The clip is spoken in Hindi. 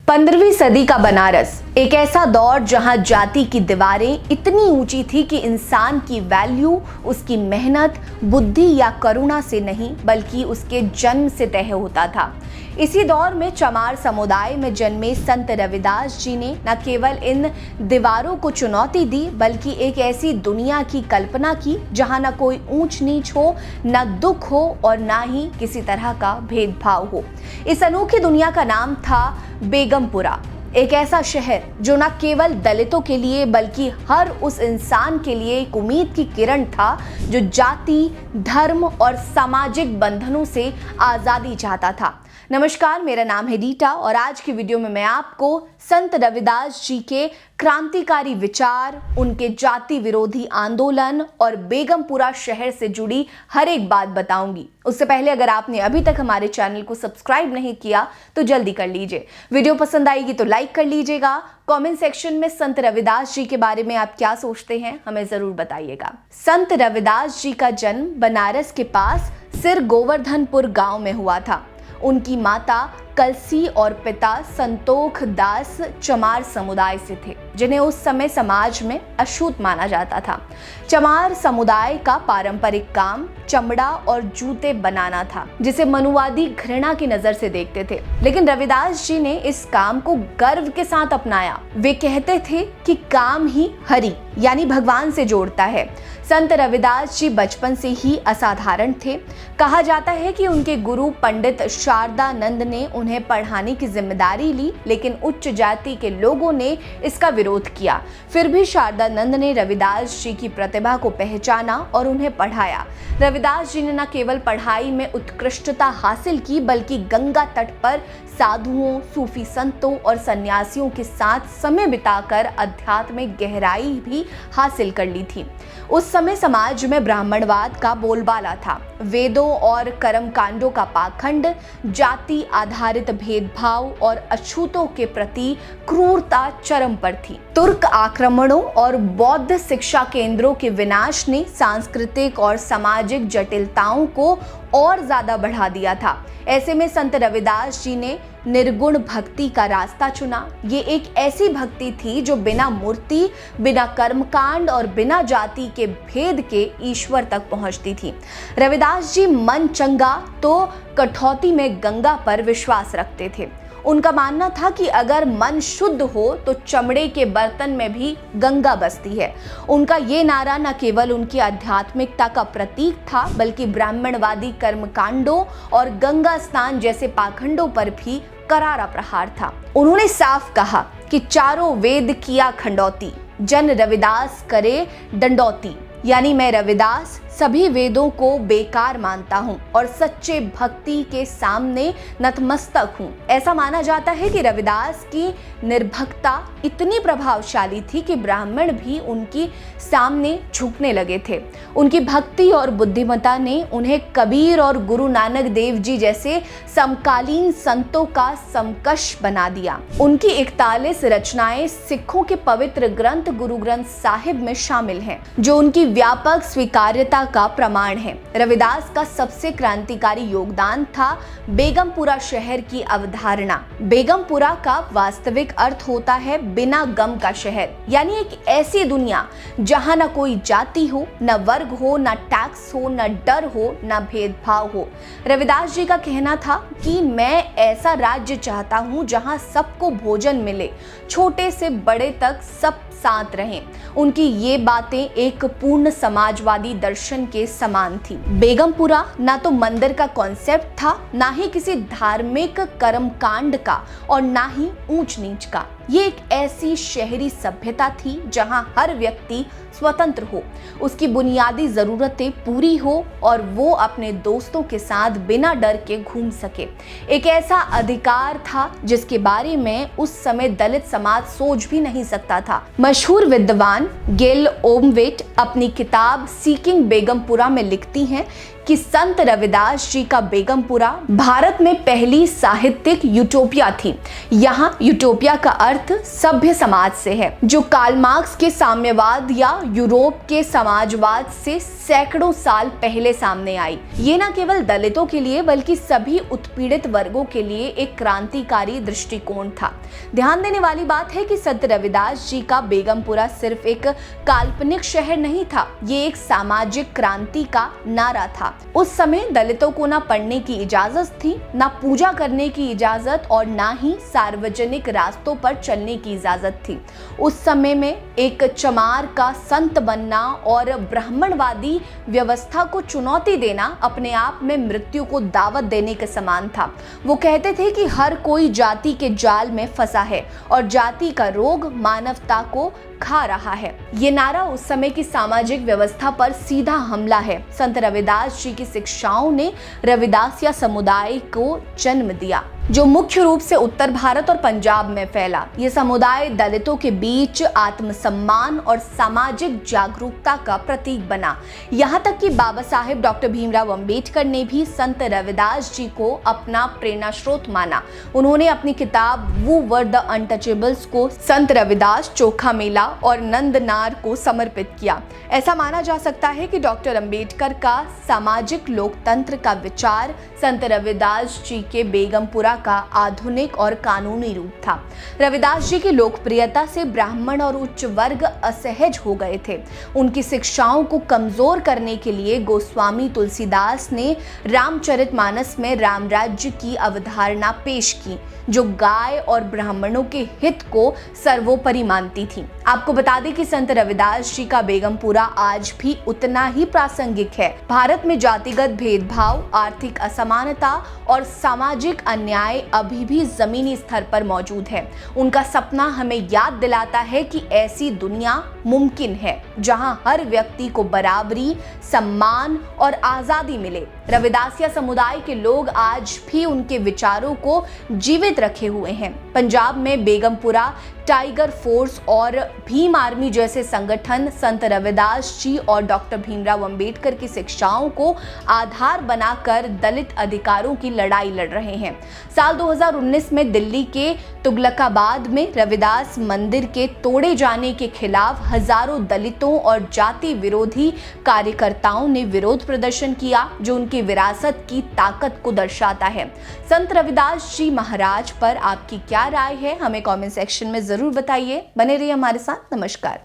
15वीं सदी का बनारस एक ऐसा दौर जहां जाति की दीवारें इतनी ऊंची थी कि इंसान की वैल्यू उसकी मेहनत, बुद्धि या करुणा से नहीं बल्कि उसके जन्म से तय होता था। इसी दौर में चमार समुदाय में जन्मे संत रविदास जी ने न केवल इन दीवारों को चुनौती दी बल्कि एक ऐसी दुनिया की कल्पना की जहां न कोई ऊंच नीच हो, न दुख हो और न ही किसी तरह का भेदभाव हो। इस अनोखी दुनिया का नाम था बेगमपुरा, एक ऐसा शहर जो न केवल दलितों के लिए बल्कि हर उस इंसान के लिए एक उम्मीद की किरण था जो जाति, धर्म और सामाजिक बंधनों से आजादी चाहता था। नमस्कार, मेरा नाम है रीटा और आज की वीडियो में मैं आपको संत रविदास जी के क्रांतिकारी विचार, उनके जाति विरोधी आंदोलन और बेगमपुरा शहर से जुड़ी हर एक बात बताऊंगी। उससे पहले अगर आपने अभी तक हमारे चैनल को सब्सक्राइब नहीं किया तो जल्दी कर लीजिए। वीडियो पसंद आएगी तो लाइक कर लीजिएगा। कमेंट सेक्शन में संत रविदास जी के बारे में आप क्या सोचते हैं हमें जरूर बताइएगा। संत रविदास जी का जन्म बनारस के पास सिर गोवर्धनपुर गांव में हुआ था। उनकी माता कलसी और पिता संतोख दास चमार समुदाय से थे, जिन्हें उस समय समाज में अछूत माना जाता था। चमार समुदाय का पारंपरिक काम चमड़ा और जूते बनाना था, जिसे मनुवादी घृणा की नजर से देखते थे। लेकिन रविदास जी ने इस काम को गर्व के साथ अपनाया। वे कहते थे कि काम ही हरि यानी भगवान से जोड़ता है। संत रविदास जी बचपन से ही असाधारण थे। कहा जाता है कि उनके गुरु पंडित शारदानंद ने उन्हें पढ़ाने की जिम्मेदारी ली, लेकिन उच्च जाति के लोगों ने इसका विरोध किया। फिर भी शारदानंद ने रविदास जी की प्रतिभा को पहचाना और उन्हें पढ़ाया। रविदास जी ने न केवल पढ़ाई में उत्कृष्टता हासिल की बल्कि गंगा तट पर साधुओं, सूफी संतों और सन्यासियों के साथ समय बिताकर आध्यात्मिक गहराई भी हासिल कर ली थी। उस समय समाज में ब्राह्मणवाद का बोलबाला था। वेदों और कर्मकांडों का पाखंड, जाति आधारित भेदभाव और अछूतों के प्रति क्रूरता चरम पर थी। तुर्क आक्रमणों और बौद्ध शिक्षा केंद्रों के विनाश ने सांस्कृतिक और सामाजिक जटिलताओं को और ज्यादा बढ़ा दिया था। ऐसे में संत रविदास जी ने निर्गुण भक्ति का रास्ता चुना। ये एक ऐसी भक्ति थी जो बिना मूर्ति, बिना कर्मकांड और बिना जाति के भेद के ईश्वर तक पहुंचती थी। रविदास जी मन चंगा तो कठौती में गंगा पर विश्वास रखते थे। उनका मानना था कि अगर मन शुद्ध हो तो चमड़े के बर्तन में भी गंगा बसती है। उनका ये नारा न केवल उनकी आध्यात्मिकता का प्रतीक था बल्कि ब्राह्मणवादी कर्मकांडों और गंगा स्नान जैसे पाखंडों पर भी करारा प्रहार था। उन्होंने साफ कहा कि चारों वेद किया खंडौती, जन रविदास करे दंडौती, यानी मैं रविदास सभी वेदों को बेकार मानता हूं और सच्चे भक्ति के सामने नतमस्तक हूं। ऐसा माना जाता है कि रविदास की निर्भक्ता इतनी प्रभावशाली थी कि ब्राह्मण भी उनकी सामने झुकने लगे थे। उनकी भक्ति और बुद्धिमत्ता ने उन्हें कबीर और गुरु नानक देव जी जैसे समकालीन संतों का समकक्ष बना दिया। उनकी 41 रचनाएं सिखों के पवित्र ग्रंथ गुरु ग्रंथ साहिब में शामिल हैं, जो उनकी व्यापक स्वीकार्यता का प्रमाण है। रविदास का सबसे क्रांतिकारी योगदान था बेगमपुरा शहर की अवधारणा। बेगमपुरा का वास्तविक अर्थ होता है बिना गम का शहर, यानी एक ऐसी दुनिया जहां न कोई जाति हो, न वर्ग हो, न टैक्स हो, न डर हो, न भेदभाव हो। रविदास जी का कहना था कि मैं ऐसा राज्य चाहता हूं जहां सबको भोजन मिले, छोटे से बड़े तक सब साथ रहें। उनकी ये बातें एक पूर्ण समाजवादी दर्शन के समान थी। बेगमपुरा ना तो मंदिर का कॉन्सेप्ट था, ना ही किसी धार्मिक कर्मकांड का और ना ही ऊंच नीच का। ये एक ऐसी शहरी सभ्यता थी जहां हर व्यक्ति स्वतंत्र हो, उसकी बुनियादी जरूरतें पूरी हो और वो अपने दोस्तों के साथ बिना डर के घूम सके। एक ऐसा अधिकार था जिसके बारे में उस समय दलित समाज सोच भी नहीं सकता था। मशहूर विद्वान गेल ओमवेट अपनी किताब सीकिंग बेगमपुरा में लिखती हैं कि संत रविदास जी का बेगमपुरा भारत में पहली साहित्यिक यूटोपिया थी। यहाँ यूटोपिया का अर्थ सभ्य समाज से है, जो कार्ल मार्क्स के साम्यवाद या यूरोप के समाजवाद से सैकड़ों साल पहले सामने आई। ये न केवल दलितों के लिए बल्कि सभी उत्पीड़ित वर्गों के लिए एक क्रांतिकारी दृष्टिकोण था। ध्यान देने वाली बात है कि संत रविदास जी का बेगमपुरा सिर्फ एक काल्पनिक शहर नहीं था, ये एक सामाजिक क्रांति का नारा था। उस समय दलितों को ना पढ़ने की इजाजत थी, ना पूजा करने की इजाजत और ना ही सार्वजनिक रास्तों पर चलने की इजाजत थी। उस समय में एक चमार का संत बनना और ब्राह्मणवादी व्यवस्था को चुनौती देना अपने आप में मृत्यु को दावत देने के समान था। वो कहते थे कि हर कोई जाति के जाल में फंसा है और जाति का रोग मानवता को खा रहा है। ये नारा उस समय की सामाजिक व्यवस्था पर सीधा हमला है। संत रविदास जी की शिक्षाओं ने रविदासिया समुदाय को जन्म दिया, जो मुख्य रूप से उत्तर भारत और पंजाब में फैला। ये समुदाय दलितों के बीच आत्मसम्मान और सामाजिक जागरूकता का प्रतीक बना। यहाँ तक कि बाबा साहेब डॉक्टर भीमराव अंबेडकर ने भी संत रविदास जी को अपना प्रेरणा स्रोत माना। उन्होंने अपनी किताब वो वर द अनटचेबल्स को संत रविदास, चोखा मेला और नंदनार को समर्पित किया। ऐसा माना जा सकता है कि डॉक्टर अंबेडकर का सामाजिक लोकतंत्र का विचार संत रविदास जी के बेगमपुरा का आधुनिक और कानूनी रूप था। रविदास जी की लोकप्रियता से ब्राह्मण और उच्च वर्ग असहज हो गए थे। उनकी शिक्षाओं को कमजोर करने के लिए गोस्वामी तुलसीदास ने रामचरितमानस में रामराज्य की अवधारणा पेश की, जो गाय और ब्राह्मणों के हित को सर्वोपरि मानती थी। आपको बता दें कि संत रविदास जी का बेगमपुरा आज भी उतना ही प्रासंगिक है। भारत में जातिगत भेदभाव, आर्थिक असमानता और सामाजिक अन्याय अभी भी जमीनी स्तर पर मौजूद है। उनका सपना हमें याद दिलाता है कि ऐसी दुनिया मुमकिन है जहां हर व्यक्ति को बराबरी, सम्मान और आजादी मिले। रविदासिया समुदाय के लोग आज भी उनके विचारों को जीवित रखे हुए हैं। पंजाब में बेगमपुरा, टाइगर फोर्स और भीम आर्मी जैसे संगठन संत रविदास जी और डॉक्टर भीमराव अंबेडकर की शिक्षाओं को आधार बनाकर दलित अधिकारों की लड़ाई लड़ रहे हैं। साल 2019 में दिल्ली के तुगलकाबाद में रविदास मंदिर के तोड़े जाने के खिलाफ हजारों दलितों और जाति विरोधी कार्यकर्ताओं ने विरोध प्रदर्शन किया, जो उनकी विरासत की ताकत को दर्शाता है। संत रविदास जी महाराज पर आपकी क्या राय है, हमें कमेंट सेक्शन में जरूर बताइए। बने रहिए हमारे साथ। नमस्कार।